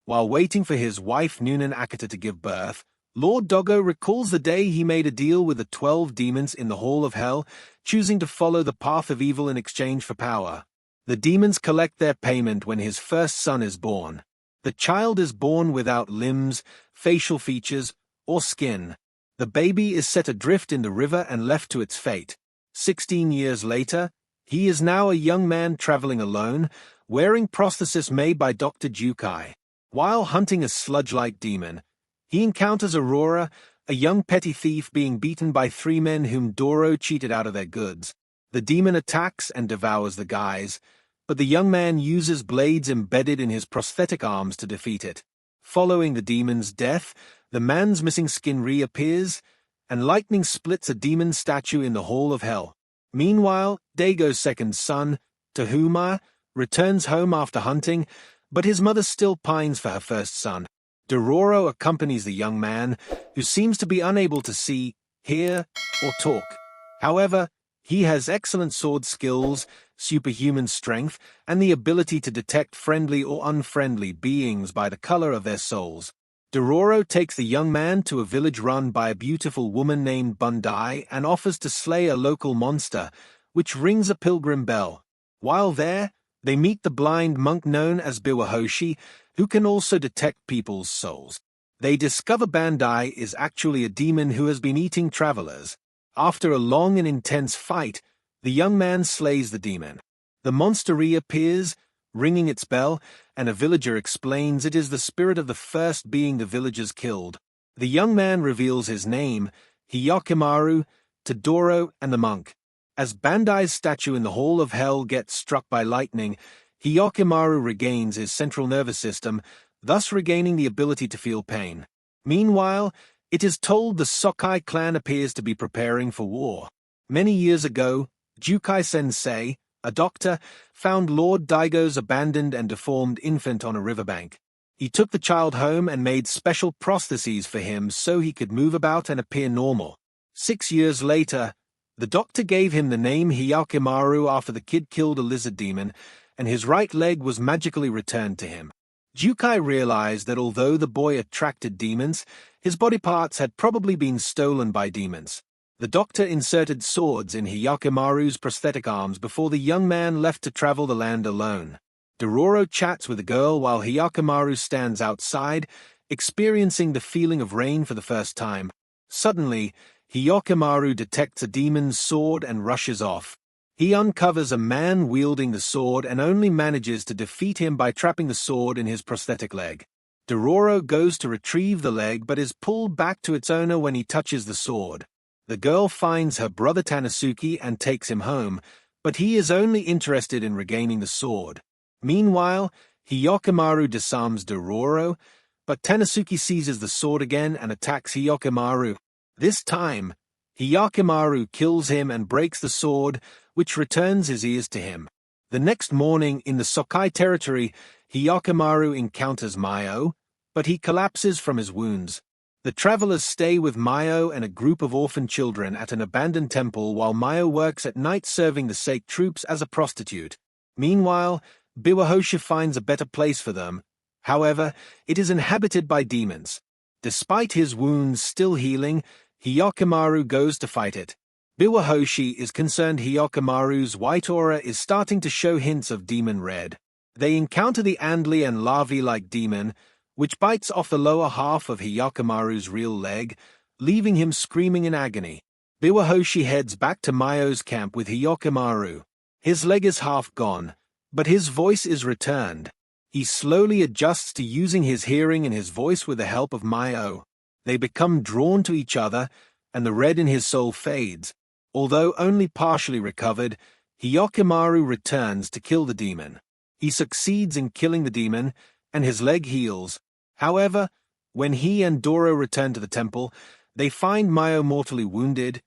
While waiting for his wife Nunan Akita to give birth, Lord Doggo recalls the day he made a deal with the 12 demons in the Hall of Hell, choosing to follow the path of evil in exchange for power. The demons collect their payment when his first son is born. The child is born without limbs, facial features, or skin. The baby is set adrift in the river and left to its fate. 16 years later, he is now a young man traveling alone, wearing prosthesis made by Dr. Jukai. While hunting a sludge-like demon, he encounters Aurora, a young petty thief being beaten by 3 men whom Doro cheated out of their goods. The demon attacks and devours the guys, but the young man uses blades embedded in his prosthetic arms to defeat it. Following the demon's death, the man's missing skin reappears, and lightning splits a demon statue in the Hall of Hell. Meanwhile, Dago's second son, Tahuma, returns home after hunting, but his mother still pines for her first son. Dororo accompanies the young man, who seems to be unable to see, hear, or talk. However, he has excellent sword skills, superhuman strength, and the ability to detect friendly or unfriendly beings by the color of their souls. Dororo takes the young man to a village run by a beautiful woman named Bundai and offers to slay a local monster, which rings a pilgrim bell. While there, they meet the blind monk known as Biwahoshi, who can also detect people's souls. They discover Bandai is actually a demon who has been eating travelers. After a long and intense fight, the young man slays the demon. The monster reappears, ringing its bell, and a villager explains it is the spirit of the first being the villagers killed. The young man reveals his name, Hyakimaru, to Doro and the monk. As Bandai's statue in the Hall of Hell gets struck by lightning, Hyakimaru regains his central nervous system, thus regaining the ability to feel pain. Meanwhile, it is told the Sokai clan appears to be preparing for war. Many years ago, Jukai-sensei, a doctor, found Lord Daigo's abandoned and deformed infant on a riverbank. He took the child home and made special prostheses for him so he could move about and appear normal. 6 years later, the doctor gave him the name Hyakimaru after the kid killed a lizard demon, and his right leg was magically returned to him. Jukai realized that although the boy attracted demons, his body parts had probably been stolen by demons. The doctor inserted swords in Hyakimaru's prosthetic arms before the young man left to travel the land alone. Dororo chats with the girl while Hyakimaru stands outside, experiencing the feeling of rain for the first time. Suddenly, Hyakimaru detects a demon's sword and rushes off. He uncovers a man wielding the sword and only manages to defeat him by trapping the sword in his prosthetic leg. Dororo goes to retrieve the leg but is pulled back to its owner when he touches the sword. The girl finds her brother Tanisuke and takes him home, but he is only interested in regaining the sword. Meanwhile, Hyakimaru disarms Dororo, but Tanisuke seizes the sword again and attacks Hyakimaru. This time, Hyakimaru kills him and breaks the sword, which returns his ears to him. The next morning, in the Sokai territory, Hyakimaru encounters Mayo, but he collapses from his wounds. The travelers stay with Mayo and a group of orphan children at an abandoned temple while Mayo works at night serving the Sake troops as a prostitute. Meanwhile, Biwahoshi finds a better place for them. However, it is inhabited by demons. Despite his wounds still healing, Hyakimaru goes to fight it. Biwahoshi is concerned Hyakimaru's white aura is starting to show hints of demon red. They encounter the Andli and larvae-like demon, which bites off the lower half of Hyakimaru's real leg, leaving him screaming in agony. Biwahoshi heads back to Mayo's camp with Hyakimaru. His leg is half gone, but his voice is returned. He slowly adjusts to using his hearing and his voice with the help of Mayo. They become drawn to each other, and the red in his soul fades. Although only partially recovered, Hyakimaru returns to kill the demon. He succeeds in killing the demon, and his leg heals. However, when he and Doro return to the temple, they find Mayo mortally wounded,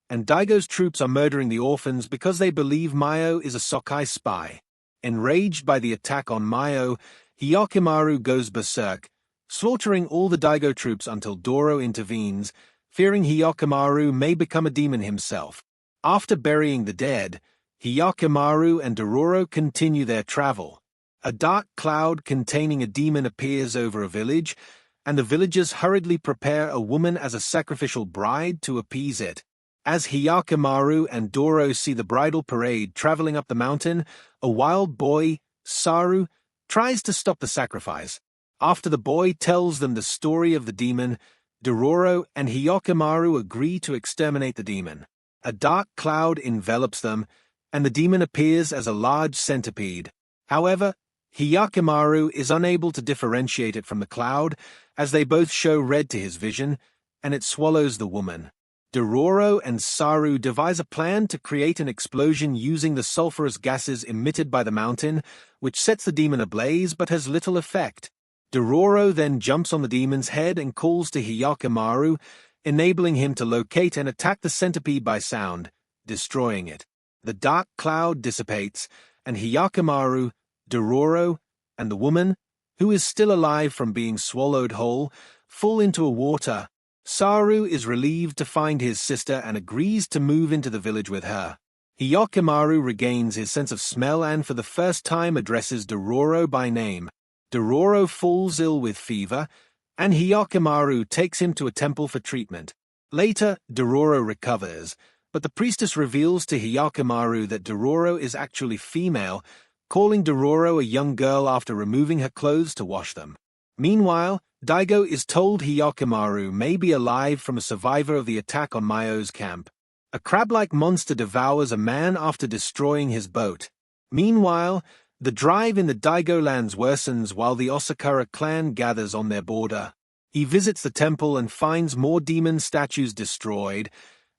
and Daigo's troops are murdering the orphans because they believe Mayo is a Sokai spy. Enraged by the attack on Mayo, Hyakimaru goes berserk, slaughtering all the Daigo troops until Doro intervenes, fearing Hyakimaru may become a demon himself. After burying the dead, Hyakimaru and Dororo continue their travel. A dark cloud containing a demon appears over a village, and the villagers hurriedly prepare a woman as a sacrificial bride to appease it. As Hyakkimaru and Doro see the bridal parade traveling up the mountain, a wild boy, Saru, tries to stop the sacrifice. After the boy tells them the story of the demon, Dororo and Hyakkimaru agree to exterminate the demon. A dark cloud envelops them, and the demon appears as a large centipede. However, Hyakkimaru is unable to differentiate it from the cloud, as they both show red to his vision, and it swallows the woman. Dororo and Saru devise a plan to create an explosion using the sulfurous gases emitted by the mountain, which sets the demon ablaze but has little effect. Dororo then jumps on the demon's head and calls to Hyakkimaru, enabling him to locate and attack the centipede by sound, destroying it. The dark cloud dissipates, and Hyakkimaru, Dororo, and the woman, who is still alive from being swallowed whole, fall into a water. Saru is relieved to find his sister and agrees to move into the village with her. Hyakkimaru regains his sense of smell and for the first time addresses Dororo by name. Dororo falls ill with fever, and Hyakkimaru takes him to a temple for treatment. Later, Dororo recovers, but the priestess reveals to Hyakkimaru that Dororo is actually female, calling Dororo a young girl after removing her clothes to wash them. Meanwhile, Daigo is told Hyakkimaru may be alive from a survivor of the attack on Mayo's camp. A crab-like monster devours a man after destroying his boat. Meanwhile, the drive in the Daigo lands worsens while the Osakura clan gathers on their border. He visits the temple and finds more demon statues destroyed,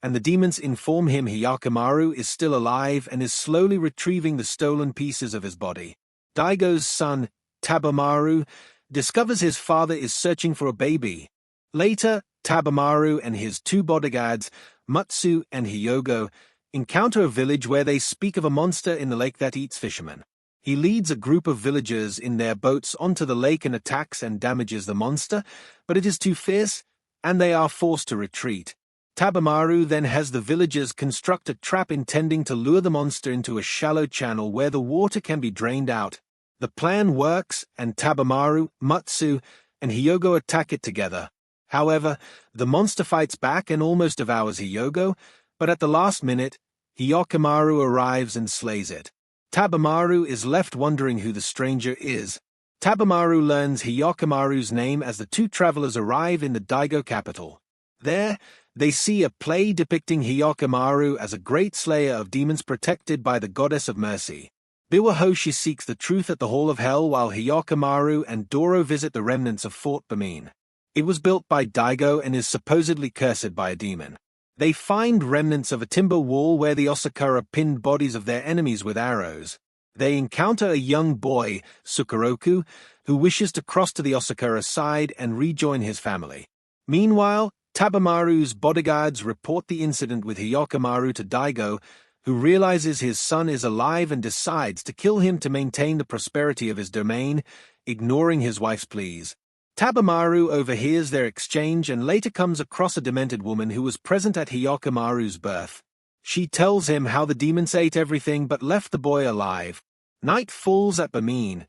and the demons inform him Hyakkimaru is still alive and is slowly retrieving the stolen pieces of his body. Daigo's son, Tabamaru, discovers his father is searching for a baby. Later, Tabamaru and his two bodyguards, Matsu and Hyogo, encounter a village where they speak of a monster in the lake that eats fishermen. He leads a group of villagers in their boats onto the lake and attacks and damages the monster, but it is too fierce, and they are forced to retreat. Tabamaru then has the villagers construct a trap intending to lure the monster into a shallow channel where the water can be drained out. The plan works, and Tabamaru, Matsu, and Hyogo attack it together. However, the monster fights back and almost devours Hyogo, but at the last minute, Hyakkimaru arrives and slays it. Tabamaru is left wondering who the stranger is. Tabamaru learns Hyakkimaru's name as the two travelers arrive in the Daigo capital. There, they see a play depicting Hyakkimaru as a great slayer of demons protected by the goddess of mercy. Biwahoshi seeks the truth at the Hall of Hell while Hyakkimaru and Doro visit the remnants of Fort Bamine. It was built by Daigo and is supposedly cursed by a demon. They find remnants of a timber wall where the Osakura pinned bodies of their enemies with arrows. They encounter a young boy, Sukeroku, who wishes to cross to the Osakura side and rejoin his family. Meanwhile, Tabamaru's bodyguards report the incident with Hyakkimaru to Daigo, who realizes his son is alive and decides to kill him to maintain the prosperity of his domain, ignoring his wife's pleas. Tabamaru overhears their exchange and later comes across a demented woman who was present at Hyakkimaru's birth. She tells him how the demons ate everything but left the boy alive. Night falls at Bamine,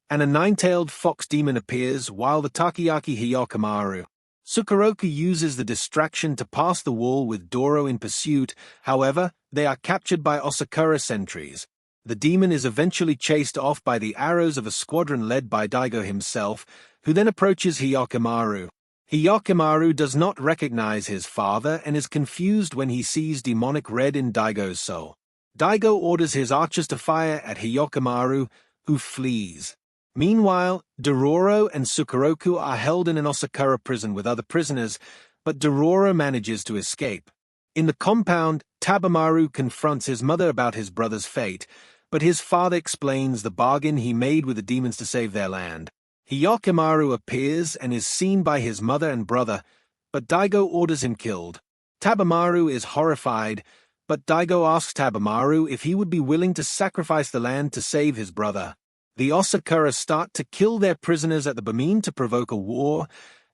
and a nine-tailed fox demon appears while the Takoyaki Hyakkimaru. Sukeroku uses the distraction to pass the wall with Doro in pursuit, however, they are captured by Osakura sentries. The demon is eventually chased off by the arrows of a squadron led by Daigo himself, who then approaches Hyakkimaru. Hyakkimaru does not recognize his father and is confused when he sees demonic red in Daigo's soul. Daigo orders his archers to fire at Hyakkimaru, who flees. Meanwhile, Dororo and Sukeroku are held in an Osakura prison with other prisoners, but Dororo manages to escape. In the compound, Tabamaru confronts his mother about his brother's fate, but his father explains the bargain he made with the demons to save their land. Hyakkimaru appears and is seen by his mother and brother, but Daigo orders him killed. Tabamaru is horrified, but Daigo asks Tabamaru if he would be willing to sacrifice the land to save his brother. The Osakura start to kill their prisoners at the Bamine to provoke a war,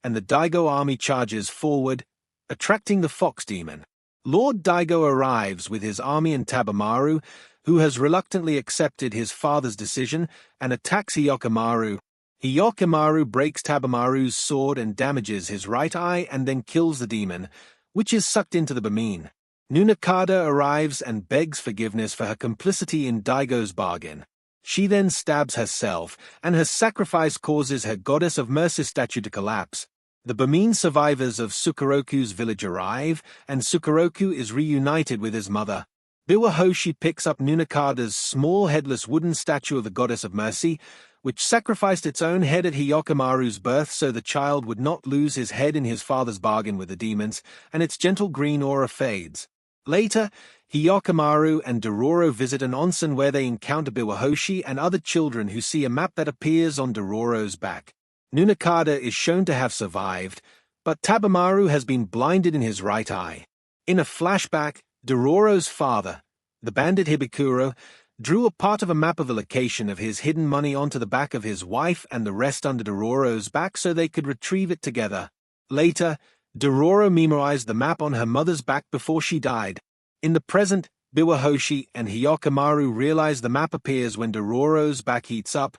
and the Daigo army charges forward, attracting the fox demon. Lord Daigo arrives with his army and Tabamaru, who has reluctantly accepted his father's decision and attacks Hyokkimaru. Hyokkimaru breaks Tabamaru's sword and damages his right eye and then kills the demon, which is sucked into the Bamine. Nunakada arrives and begs forgiveness for her complicity in Daigo's bargain. She then stabs herself, and her sacrifice causes her goddess of mercy statue to collapse. The Bamine survivors of Sukeroku's village arrive, and Sukeroku is reunited with his mother. Biwahoshi picks up Nunakada's small headless wooden statue of the goddess of mercy, which sacrificed its own head at Hyokkimaru's birth so the child would not lose his head in his father's bargain with the demons, and its gentle green aura fades. Later, Hyokkimaru and Dororo visit an onsen where they encounter Biwahoshi and other children who see a map that appears on Dororo's back. Nunakada is shown to have survived, but Tabamaru has been blinded in his right eye. In a flashback, Dororo's father, the bandit Hibikuro, drew a part of a map of the location of his hidden money onto the back of his wife and the rest under Dororo's back so they could retrieve it together. Later, Dororo memorized the map on her mother's back before she died. In the present, Biwahoshi and Hyokkimaru realize the map appears when Dororo's back heats up,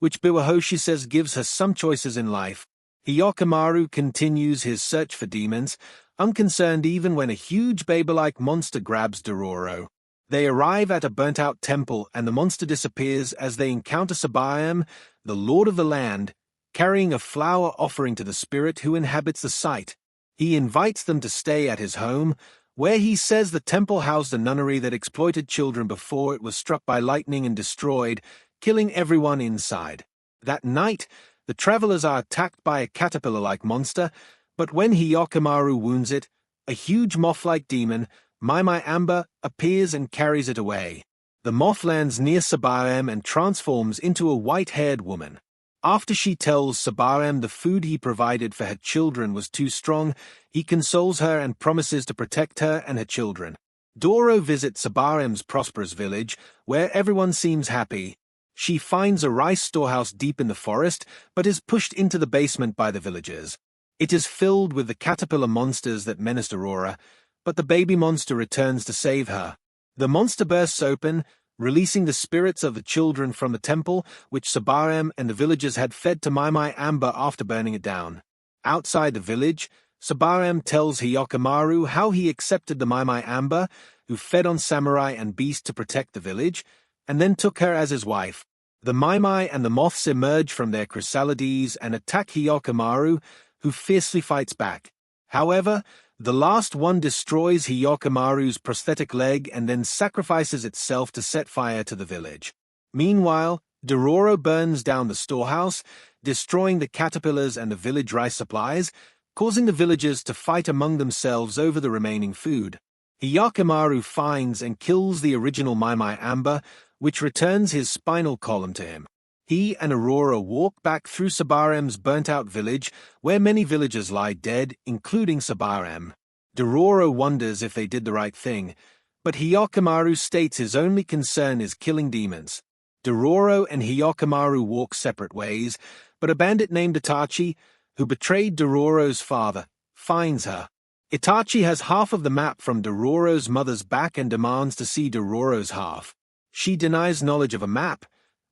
which Biwahoshi says gives her some choices in life. Hyokkimaru continues his search for demons, unconcerned even when a huge baby-like monster grabs Dororo. They arrive at a burnt-out temple and the monster disappears as they encounter Sabaim, the lord of the land, carrying a flower offering to the spirit who inhabits the site. He invites them to stay at his home, where he says the temple housed a nunnery that exploited children before it was struck by lightning and destroyed, killing everyone inside. That night, the travelers are attacked by a caterpillar-like monster, but when Hyokkimaru wounds it, a huge moth-like demon, Maimai Amber, appears and carries it away. The moth lands near Sabaim and transforms into a white-haired woman. After she tells Sabaim the food he provided for her children was too strong, he consoles her and promises to protect her and her children. Doro visits Sabaim's prosperous village, where everyone seems happy. She finds a rice storehouse deep in the forest, but is pushed into the basement by the villagers. It is filled with the caterpillar monsters that menaced Aurora, but the baby monster returns to save her. The monster bursts open, releasing the spirits of the children from the temple, which Sabaim and the villagers had fed to Maimai Amber after burning it down. Outside the village, Sabaim tells Hyokkimaru how he accepted the Maimai Amber, who fed on samurai and beast to protect the village, and then took her as his wife. The Maimai and the moths emerge from their chrysalides and attack Hyokkimaru, who fiercely fights back. However, the last one destroys Hyokkimaru's prosthetic leg and then sacrifices itself to set fire to the village. Meanwhile, Dororo burns down the storehouse, destroying the caterpillars and the village rice supplies, causing the villagers to fight among themselves over the remaining food. Hyokkimaru finds and kills the original Maimai Amber, which returns his spinal column to him. He and Aurora walk back through Sabaim's burnt-out village, where many villagers lie dead, including Sabaim. Dororo wonders if they did the right thing, but Hyokkimaru states his only concern is killing demons. Dororo and Hyokkimaru walk separate ways, but a bandit named Itachi, who betrayed Dororo's father, finds her. Itachi has half of the map from Dororo's mother's back and demands to see Dororo's half. She denies knowledge of a map,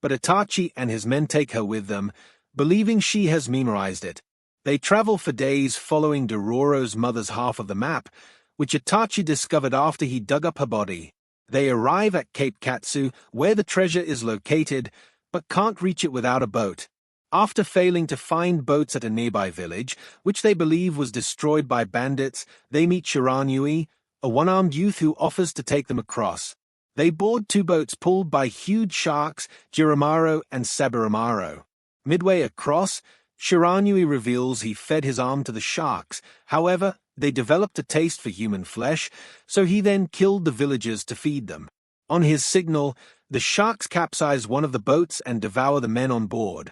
but Itachi and his men take her with them, believing she has memorized it. They travel for days following Dororo's mother's half of the map, which Itachi discovered after he dug up her body. They arrive at Cape Katsu, where the treasure is located, but can't reach it without a boat. After failing to find boats at a nearby village, which they believe was destroyed by bandits, they meet Shiranui, a one-armed youth who offers to take them across. They board two boats pulled by huge sharks, Jiramaro and Sabiramaro. Midway across, Shiranui reveals he fed his arm to the sharks. However, they developed a taste for human flesh, so he then killed the villagers to feed them. On his signal, the sharks capsize one of the boats and devour the men on board.